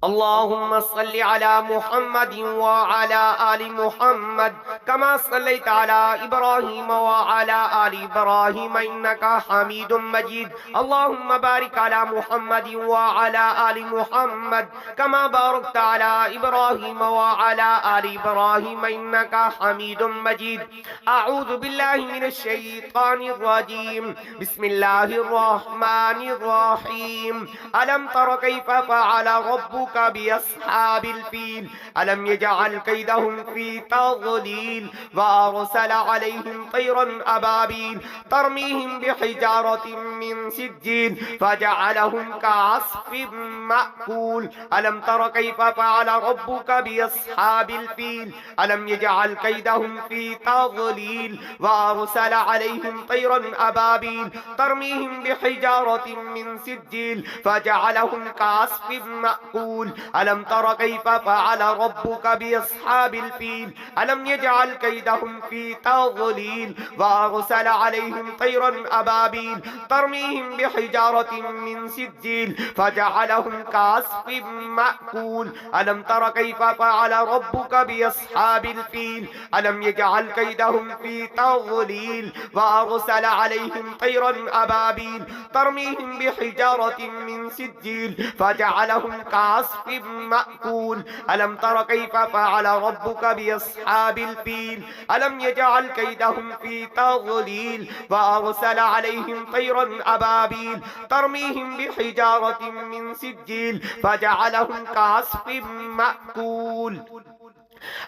اللهم صل على محمد وعلى آل محمد كما صليت على إبراهيم وعلى آل إبراهيم إنك حميد مجيد. اللهم بارك على محمد وعلى آل محمد كما باركت على إبراهيم وعلى آل إبراهيم إنك حميد مجيد. أعوذ بالله من الشيطان الرجيم. بسم الله الرحمن الرحيم. ألم تر كيف فعل ربك بأصحاب الفيل ألم يجعل كيدهم في تضليل وأرسل عليهم طيرا أبابيل ترميهم بحجارة من سجيل فجعلهم كعصف مأكول. ألم تر كيف فعل ربك بأصحاب الفيل ألم يجعل كيدهم في تضليل وأرسل عليهم طيرا أبابيل ترميهم بحجارة من سجيل فجعلهم كعصف مأكول. ألم تر كيف فعل ربك بأصحاب الفيل ألم يجعل كيدهم في تضليل وأرسل عليهم طيرا أبابيل ترميهم بحجارة من سجيل فجعلهم كعصف مأكول. ألم تر كيف فعل ربك بأصحاب الفيل ألم يجعل كيدهم في تضليل وأرسل عليهم طيرا أبابيل ترميهم بحجارة من سجيل فجعلهم كعصف مأكول. ألم تر كيف فعل ربك بأصحاب الفيل ألم يجعل كيدهم في تضليل وأرسل عليهم طيرا أبابيل ترميهم بحجارة من سجيل فجعلهم كعصف مأكول.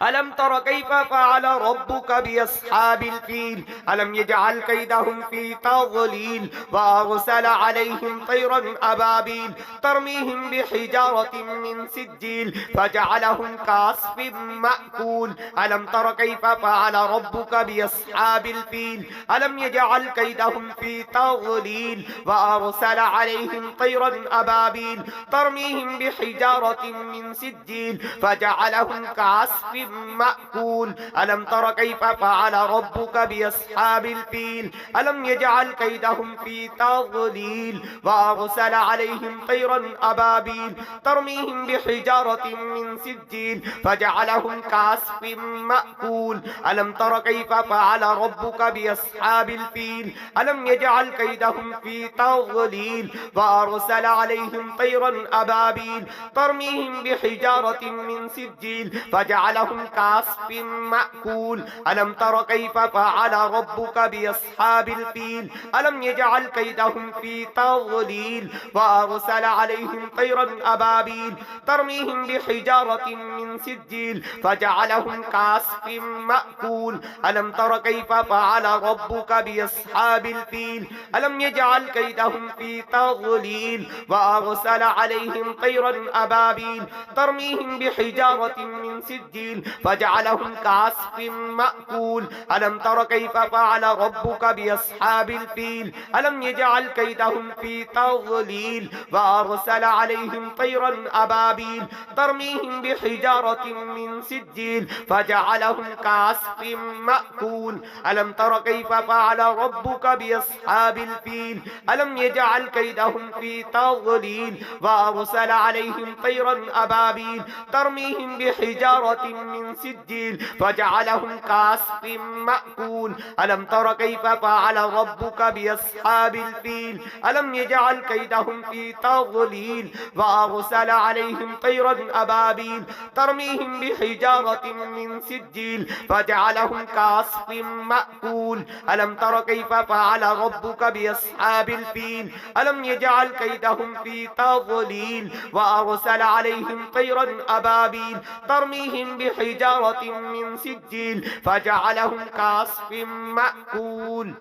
ألم تر كيف فعل ربك بأصحاب الفيل ألم يجعل كيدهم في تضليل وأرسل عليهم طيرا أبابيل ترميهم بحجارة من سجيل فجعلهم كعصف مأكول. ألم تر كيف فعل ربك بأصحاب الفيل ألم يجعل كيدهم في تضليل وأرسل عليهم طيرا أبابيل ترميهم بحجارة من سجيل فجعلهم كعصف مأكول. ألم تر كيف فعل ربك بأصحاب الفيل ألم يجعل كيدهم في تضليل وأرسل عليهم طيرا أبابيل ترميهم بحجارة من سجيل فجعلهم كعصف مأكول. ألم تر كيف فعل ربك بأصحاب الفيل ألم يجعل كيدهم في تضليل وأرسل عليهم طيرا أبابيل ترميهم بحجارة من سجيل فجعلهم كعصف مأكول. ألم تر كيف فعل ربك بأصحاب الفيل ألم يجعل كيدهم في تضليل وأرسل عليهم طيرا أبابيل ترميهم بحجارة من سجيل فجعلهم كعصف مأكول. ألم تر كيف فعل ربك بأصحاب الفيل ألم يجعل كيدهم في تضليل وأرسل عليهم طيرا أبابيل ترميهم بحجارة من سجيل فجعلهم كعصف مأكول. ألم تر كيف فعل ربك بأصحاب الفيل ألم يجعل كيدهم في تضليل وأرسل عليهم طيرا أبابيل ترميهم بحجارة من سجيل فجعلهم كعصف مأكول. ألم تر كيف فعل ربك بأصحاب الفيل ألم يجعل كيدهم في تضليل وأرسل عليهم طيرا أبابيل ترميهم بحجارة من سجيل فجعلهم كعصف مأكول. ألم تر كيف فعل ربك بأصحاب الفيل ألم يجعل كيدهم في تضليل وأرسل عليهم طيرا أبابيل ترميهم بحجارة من سجيل فجعلهم كعصف مأكول. ألم تر كيف فعل ربك بأصحاب الفيل ألم يجعل كيدهم في تضليل وأرسل عليهم طيرا أبابيل ترميهم بحجارة من سجيل فجعلهم كعصف مأكول.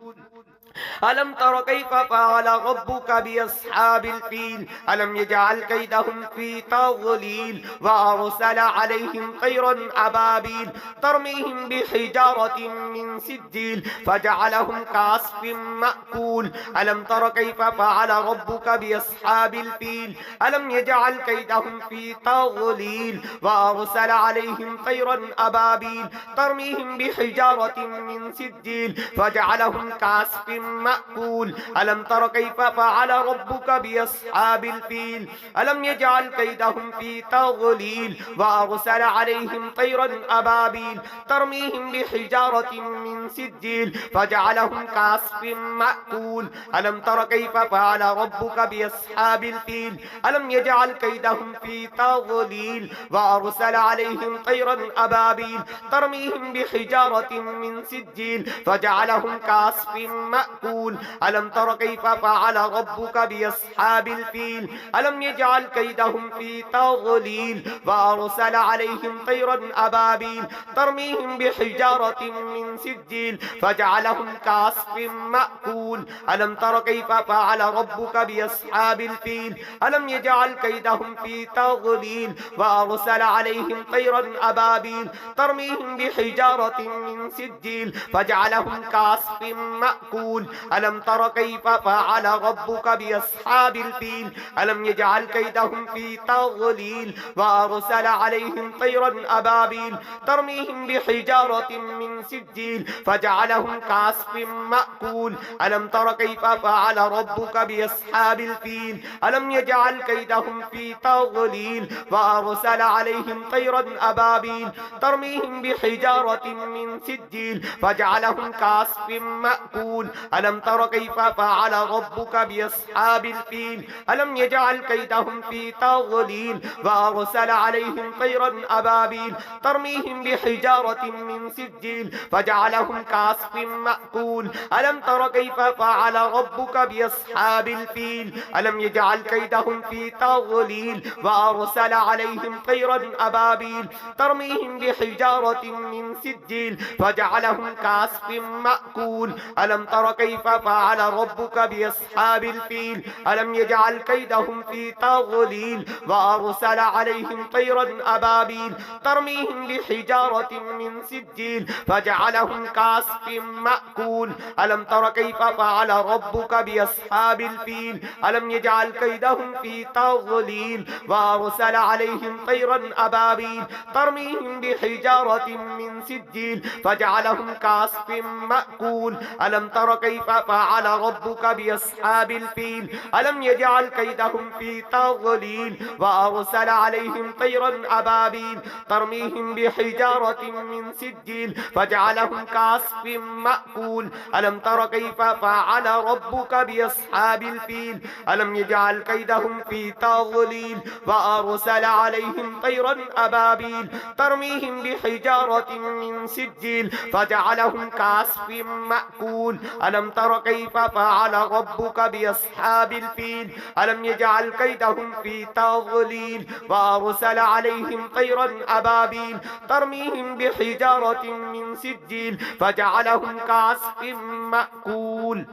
ألم تر كيف فعل ربك بأصحاب الفيل ألم يجعل كيدهم في تضليل وأرسل عليهم طيرا أبابيل ترميهم بحجارة من سجيل فجعلهم كعصف مأكول. ألم تر كيف فعل ربك بأصحاب الفيل ألم يجعل كيدهم في تضليل وأرسل عليهم طيرا أبابيل ترميهم بحجارة من سجيل فجعلهم كعصف مأكول ألم تر كيف فعل ربك بأصحاب الفيل ألم يجعل كيدهم في تضليل وأرسل عليهم طيرا أبابيل ترميهم بحجارة من سجيل فجعلهم كعصف مأكول ألم تر كيف فعل ربك بأصحاب الفيل ألم يجعل كيدهم في تضليل وأرسل عليهم طيرا أبابيل ترميهم بحجارة من سجيل فجعلهم كعصف مأكول ألم تر كيف فعل ربك بأصحاب الفيل ألم يجعل كيدهم في تضليل وأرسل عليهم طيرا أبابيل ترميهم بحجارة من سجيل فجعلهم كعصف مأكول ألم تر كيف فعل ربك بأصحاب الفيل ألم يجعل كيدهم في تضليل وأرسل عليهم طيرا أبابيل ترميهم بحجارة من سجيل فجعلهم كعصف مأكول ألم تر كيف فعل ربك بأصحاب الفيل ألم يجعل كيدهم في تضليل وأرسل عليهم طيرا أبابيل ترميهم بحجارة من سجيل فجعلهم كعصف مأكول ألم تر كيف فعل ربك بأصحاب الفيل ألم يجعل كيدهم في تضليل وأرسل عليهم طيرا أبابيل ترميهم بحجارة من سجيل فجعلهم كعصف مأكول ألم تر كيف فعل ربك بأصحاب الفيل ألم يجعل كيدهم في تضليل وأرسل عليهم طيرا أبابيل ترميهم بحجارة من سجيل فجعلهم كعصف مأكول ألم تر كيف فعل ربك بأصحاب الفيل ألم يجعل كيدهم في تضليل وأرسل عليهم طيرا أبابيل ترميهم بحجارة من سجيل فجعلهم كعصف مأكول ألم تر كيف فعل ربك بأصحاب الفيل ألم يجعل كيدهم في تضليل وأرسل عليهم طيرا أبابيل ترميهم بحجارة من سجيل فجعلهم كعصف مأكول ألم تر كيف فعل ربك بأصحاب الفيل ألم يجعل كيدهم في تضليل وأرسل عليهم طيرا أبابيل ترميهم بحجارة من سجيل فجعلهم كعصف مأكول ألم تر كيف فعل ربك بأصحاب الفيل ألم يجعل كيدهم في تضليل وأرسل عليهم طيرا أبابيل ترميهم بحجارة من سجيل فجعلهم كعصف مأكول ألم تر كيف فعل ربك بأصحاب الفيل ألم يجعل كيدهم في تضليل وأرسل عليهم طيرا أبابيل ترميهم بحجارة من سجيل فجعلهم كعصف مأكول ألم تر كيف فعل ربك بأصحاب الفيل ألم يجعل كيدهم في تضليل وأرسل عليهم طيرا أبابيل ترميهم بحجارة من سجيل فجعلهم كعصف مأكول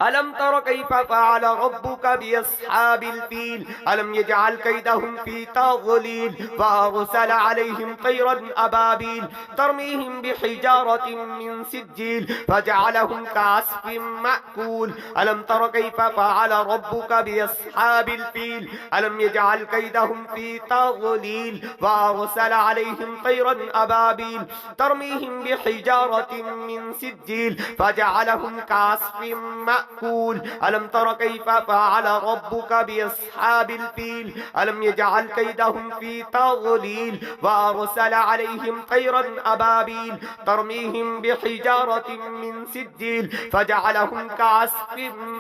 ألم تر كيف فعل ربك بأصحاب الفيل ألم يجعل كيدهم في تضليل وأرسل عليهم طيرا أبابيل ترميهم بحجارة من سجيل فجعلهم كعصف مأكول ألم تر كيف فعل ربك بأصحاب الفيل ألم يجعل كيدهم في تضليل وأرسل عليهم طيرا أبابيل ترميهم بحجارة من سجيل فجعلهم كعصف مأكول ألم تر كيف فعل ربك بأصحاب الفيل ألم يجعل كيدهم في تضليل وأرسل عليهم طيرا أبابيل ترميهم بحجارة من سجيل فجعلهم كعصف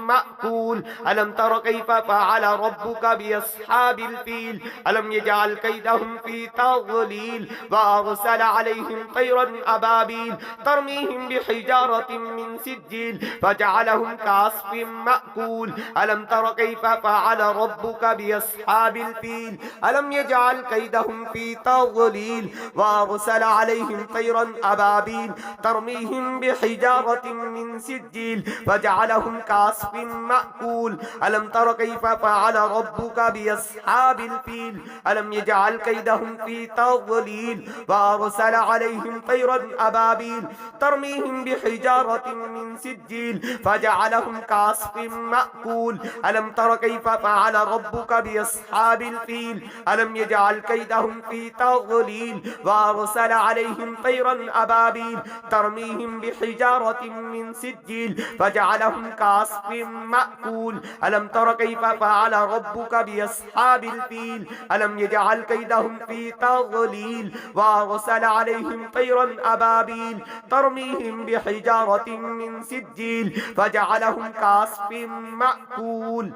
مأكول ألم تر كيف فعل ربك بأصحاب الفيل ألم يجعل كيدهم في تضليل وأرسل عليهم طيرا أبابيل ترميهم بحجارة من سجيل فجعلهم كعصف مأكول ألم تر كيف فعل ربك بأصحاب الفيل ألم يجعل كيدهم في تضليل وأرسل عليهم طيرا أبابيل ترميهم بحجارة من سجيل فجعلهم كعصف مأكول ألم تر كيف فعل ربك بأصحاب الفيل ألم يجعل كيدهم في تضليل وأرسل عليهم طيرا أبابيل ترميهم بحجارة من سجيل فجعلهم فجعلهم كعصف مأكول ألم تر كيف فعل ربك بأصحاب الفيل ألم يجعل كيدهم في تضليل وأرسل عليهم طيرا أبابيل ترميهم بحجارة من سجيل فجعلهم كعصف مأكول ألم تر كيف فعل ربك بأصحاب الفيل ألم يجعل كيدهم في تضليل وأرسل عليهم طيرا أبابيل ترميهم بحجارة من سجيل فجعلهم كعصف مأكول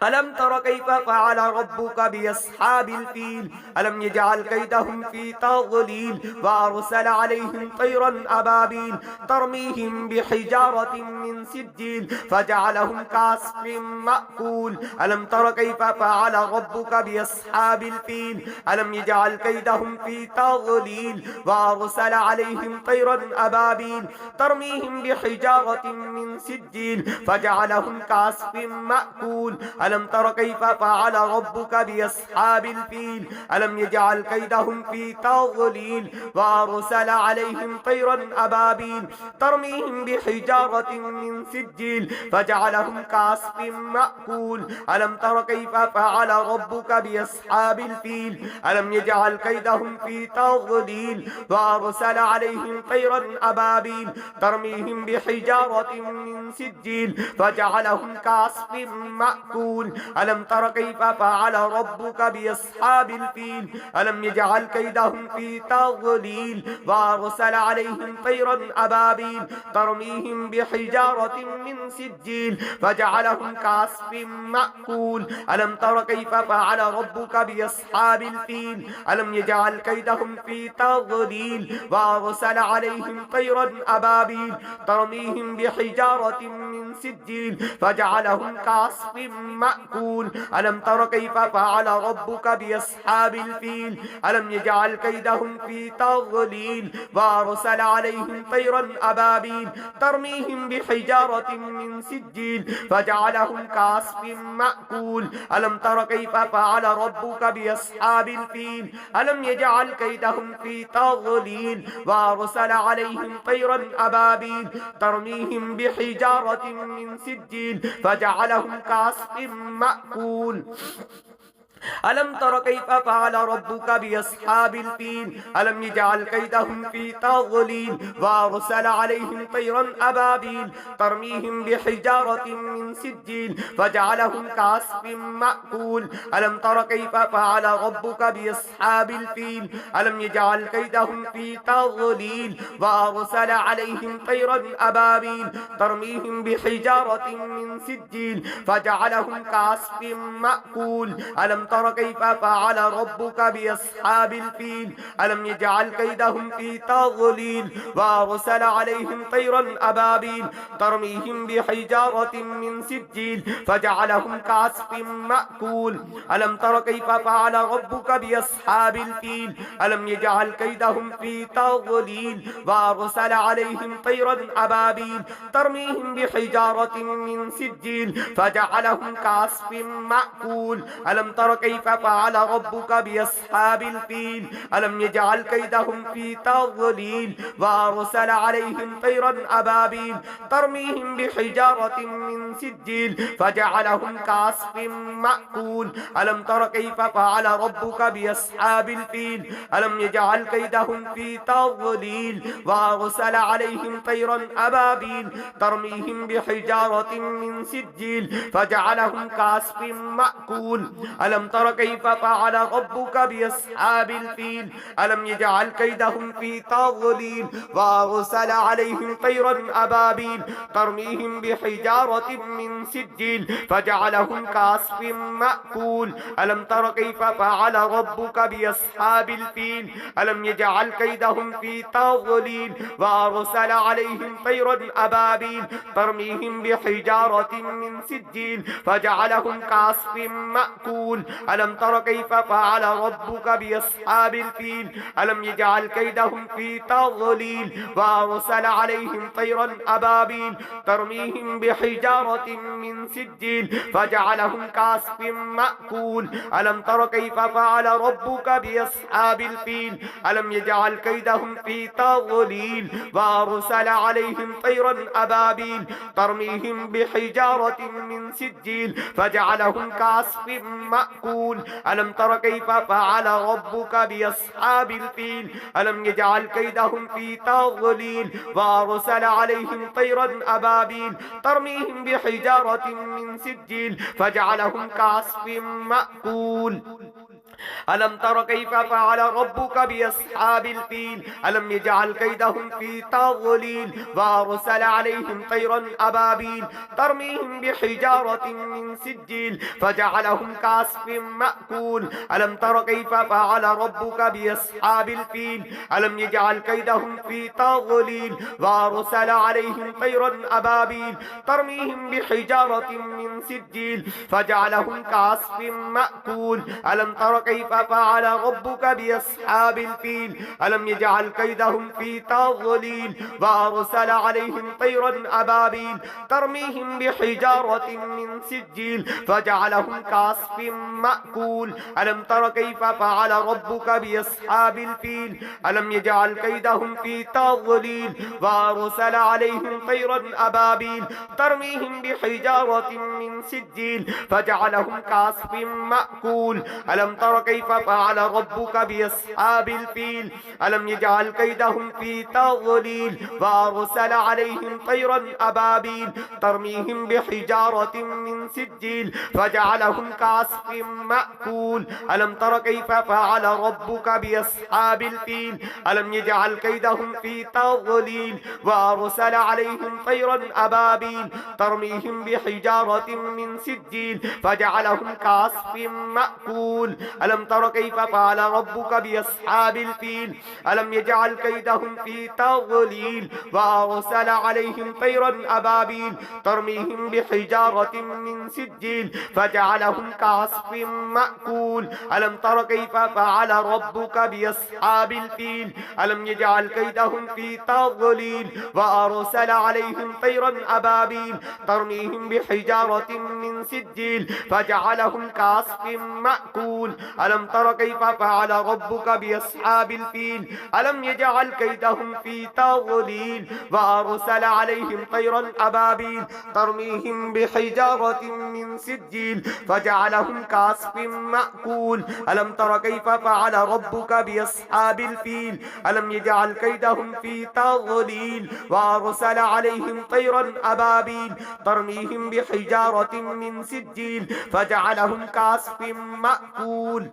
ألم تر كيف فعل ربك بأصحاب الفيل ألم يجعل كيدهم في تضليل وأرسل عليهم طيرا أبابيل ترميهم بحجارة من سجيل فجعلهم كعصف مأكول ألم تر كيف فعل ربك بأصحاب الفيل ألم يجعل كيدهم في تضليل وأرسل عليهم طيرا أبابيل ترميهم بحجارة من سجيل فجعلهم كعصف مأكول ألم تر كيف فعل ربك بأصحاب الفيل ألم يجعل كيدهم في تضليل وأرسل عليهم طيرا أبابيل ترميهم بحجارة من سجيل فجعلهم كعصف مأكول ألم تر كيف فعل ربك بأصحاب الفيل ألم يجعل كيدهم في تضليل وأرسل عليهم طيرا أبابيل ترميهم بحجارة من سجيل فجعلهم كعصف مأكول ألم تر كيف فعل ربك بأصحاب الفيل ألم يجعل كيدهم في تضليل وأرسل عليهم طيرا أبابيل ترميهم بحجارة من سجيل فجعلهم كعصف مأكول ألم تر كيف فعل ربك بأصحاب الفيل ألم يجعل كيدهم في تضليل وأرسل عليهم طيرا أبابيل ترميهم بحجارة من سجيل فجعلهم كعصف مأكول ألم تر كيف فعل ربك بأصحاب الفيل ألم يجعل كيدهم في تضليل وأرسل عليهم طيرا أبابيل ترميهم بحجارة من سجيل فجعلهم كعصف مأكول ألم تر كيف فعل ربك بأصحاب الفيل ألم يجعل كيدهم في تضليل وأرسل عليهم طيرا أبابيل ترميهم بحجارة من سجيل فجعلهم كعصف مأكول ألم تر كيف فعل ربك بأصحاب الفيل ألم يجعل كيدهم في تضليل وأرسل عليهم طيرا أبابيل ترميهم بحجارة من سجيل فجعلهم كعصف مأكول ألم تر كيف فعل ربك بأصحاب الفيل ألم يجعل كيدهم في تضليل وأرسل عليهم طيرا أبابيل ترميهم بحجارة من سجيل فجعلهم كعصف مأكول ألم تر كيف فعل ربك بأصحاب الفيل ألم يجعل كيدهم في تضليل وأرسل عليهم طيرا أبابيل ترميهم بحجارة من سجيل فجعلهم كعصف مأكول ألم تر كيف فعل ربك بأصحاب الفيل ألم يجعل كيدهم في تضليل وأرسل عليهم طيرا أبابيل ترميهم بحجارة من سجيل فجعلهم كعصف مأكول ألم تر كيف فعل ربك بأصحاب الفيل ألم يجعل كيدهم في تضليل وأرسل عليهم طيرا أبابيل ترميهم بحجارة من سجيل فجعلهم كعصف مأكول ألم تر كيف فعل ربك بأصحاب الفيل ألم يجعل كيدهم في تضليل وأرسل عليهم طيرا أبابيل ترميهم بحجارة من سجيل فجعلهم كعصف مأكول ألم تر كيف فعل ربك بأصحاب الفيل ألم يجعل كيدهم في تضليل وأرسل عليهم طيرا أبابيل ترميهم بحجارة من سجيل فجعلهم كعصف مأكول ألم تر كيف فعل ربك بأصحاب الفيل ألم يجعل كيدهم في تضليل وأرسل عليهم طيرا أبابيل ترميهم بحجارة من سجيل فجعلهم كعصف مأكول ألم تر كيف فعل ربك بأصحاب الفيل ألم يجعل كيدهم في تضليل وأرسل عليهم طيرا أبابيل ترميهم بحجارة من سجيل فجعلهم كعصف مأكول ألم تر كيف فعل ربك بأصحاب الفيل ألم يجعل كيدهم في تضليل وأرسل عليهم طيرا أبابيل ترميهم بحجارة من سجيل فجعلهم كعصف مأكول ألم تر كيف فعل ربك بأصحاب الفيل ألم يجعل كيدهم في تضليل وأرسل عليهم طيرا أبابيل ترميهم بحجارة من سجيل فجعلهم كعصف مأكول ألم تر كيف فعل ربك بأصحاب الفيل ألم يجعل كيدهم في تضليل وأرسل عليهم طيرا أبابيل ترميهم بحجارة من سجيل فجعلهم كعصف مأكول ألم تر كيف فعل ربك بأصحاب الفيل ألم يجعل كيدهم في تضليل وأرسل عليهم طيرا أبابيل ترميهم بحجارة من سجيل فجعلهم كعصف مأكول ألم تر كيف فعل ربك بأصحاب الفيل ألم يجعل كيدهم في تضليل وأرسل عليهم طيرا أبابيل ترميهم بحجارة من سجيل فجعلهم كعصف مأكول ألم تر كيف فعل ربك بأصحاب الفيل ألم يجعل كيدهم في تضليل وأرسل عليهم طيرا أبابيل ترميهم بحجارة من سجيل فجعلهم كعصف مأكول ألم تر كيف فعل ربك بأصحاب الفيل ألم يجعل كيدهم في تضليل وأرسل عليهم طيرا أبابيل ترميهم بحجارة من سجيل فجعلهم كعصف مأكول ألم تر كيف فعل ربك بأصحاب الفيل ألم يجعل كيدهم في تضليل وأرسل عليهم طيرا أبابيل ترميهم بحجارة من سجيل فجعلهم كعصف مأكول ألم تر كيف فعل ربك بأصحاب الفيل ألم يجعل كيدهم في تضليل وأرسل عليهم طيرا أبابيل ترميهم بحجارة من سجيل فجعلهم كعصف مأكول ألم تر كيف فعل ربك بأصحاب الفيل ألم يجعل كيدهم في تضليل وأرسل عليهم طيرا أبابيل ترميهم بحجارة من سجيل فجعلهم كعصف مأكول ألم تر كيف فعل ربك بأصحاب الفيل ألم يجعل كيدهم في تضليل وأرسل عليهم طيرا أبابيل ترميهم بحجارة من سجيل فجعلهم كعصف مأكول ألم تر كيف فعل ربك بأصحاب الفيل ألم يجعل كيدهم في تضليل وأرسل عليهم طيرا أبابيل ترميهم بحجارة من سجيل فجعلهم كعصف مأكول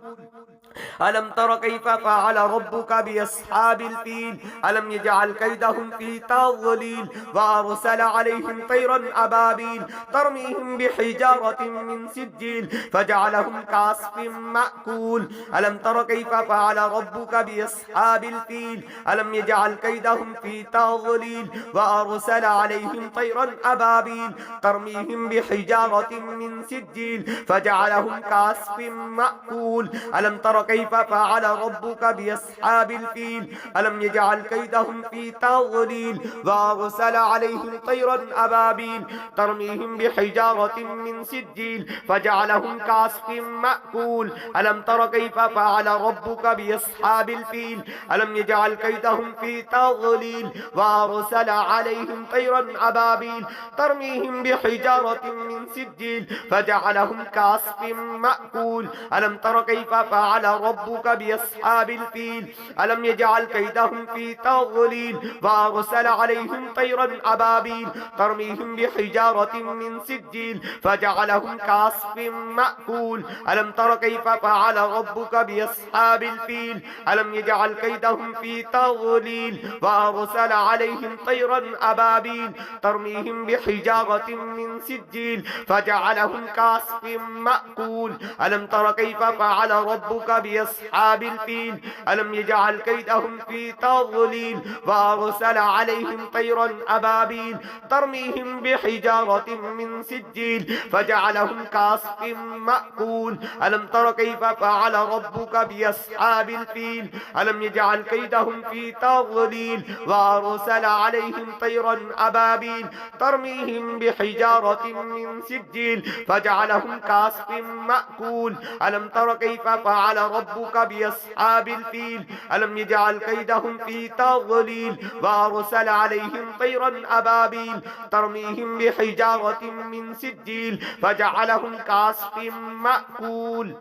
ألم تر كيف فعل ربك بأصحاب الفيل ألم يجعل كيدهم في تضليل وأرسل عليهم طيرا أبابيل ترميهم بحجارة من سجيل فجعلهم كعصف مأكول ألم تر كيف فعل ربك بأصحاب الفيل ألم يجعل كيدهم في تضليل وأرسل عليهم طيرا أبابيل ترميهم بحجارة من سجيل فجعلهم كعصف مأكول ألم تر كيف فعل ربك بأصحاب الفيل ألم يجعل كيدهم في تضليل وأرسل عليهم طيرا أبابيل ترميهم بحجارة من سجيل فجعلهم كعصف مأكول ألم تر كيف فعل ربك بأصحاب الفيل ألم يجعل كيدهم في تضليل وأرسل عليهم طيرا أبابيل ترميهم بحجارة من سجيل فجعلهم كعصف مأكول ألم تر كيف فعل ربك بأصحاب الفيل ألم يجعل كيدهم في تضليل وأرسل عليهم طيرا أبابيل ترميهم بحجارة من سجيل فجعلهم كعصف مأكول ألم تر كيف فعل ربك بأصحاب الفيل ألم يجعل كيدهم في تضليل وأرسل عليهم طيرا أبابيل ترميهم بحجارة من سجيل فجعلهم كعصف مأكول ألم تر كيف فعل ربك بأصحاب بأصحاب الفيل ألم يجعل كيدهم في تضليل وأرسل عليهم طيرا أبابيل ترميهم بحجارة من سجيل فجعلهم كعصف مأكول ألم تر كيف فعل ربك بأصحاب الفيل ألم يجعل كيدهم في تضليل وأرسل عليهم طيرا أبابيل ترميهم بحجارة من سجيل فجعلهم كعصف مأكول ألم تر كيف فعل ربك بأصحاب الفيل ألم يجعل كيدهم في تضليل وأرسل عليهم طيرا أبابيل ترميهم بحجارة من سجيل فجعلهم كعصف مأكول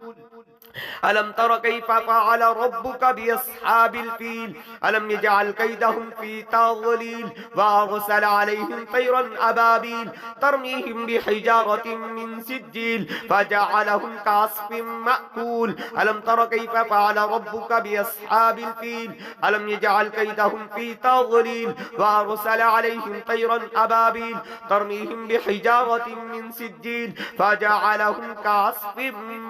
ألم تر كيف فعل ربك بأصحاب الفيل ألم يجعل كيدهم في تضليل وأرسل عليهم طيرا أبابيل ترميهم بحجارة من سجيل فجعلهم كعصف مأكول ألم تر كيف فعل ربك بأصحاب الفيل ألم يجعل كيدهم في تضليل وأرسل عليهم طيرا أبابيل ترميهم بحجارة من سجيل فجعلهم كعصف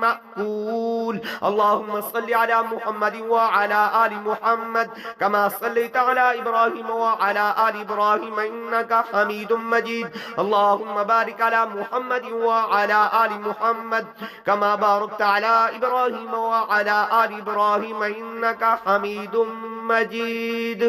مأكول اللهم صل على محمد وعلى آل محمد كما صليت على إبراهيم وعلى آل إبراهيم إنك حميد مجيد اللهم بارك على محمد وعلى آل محمد كما باركت على إبراهيم وعلى آل إبراهيم إنك حميد مجيد.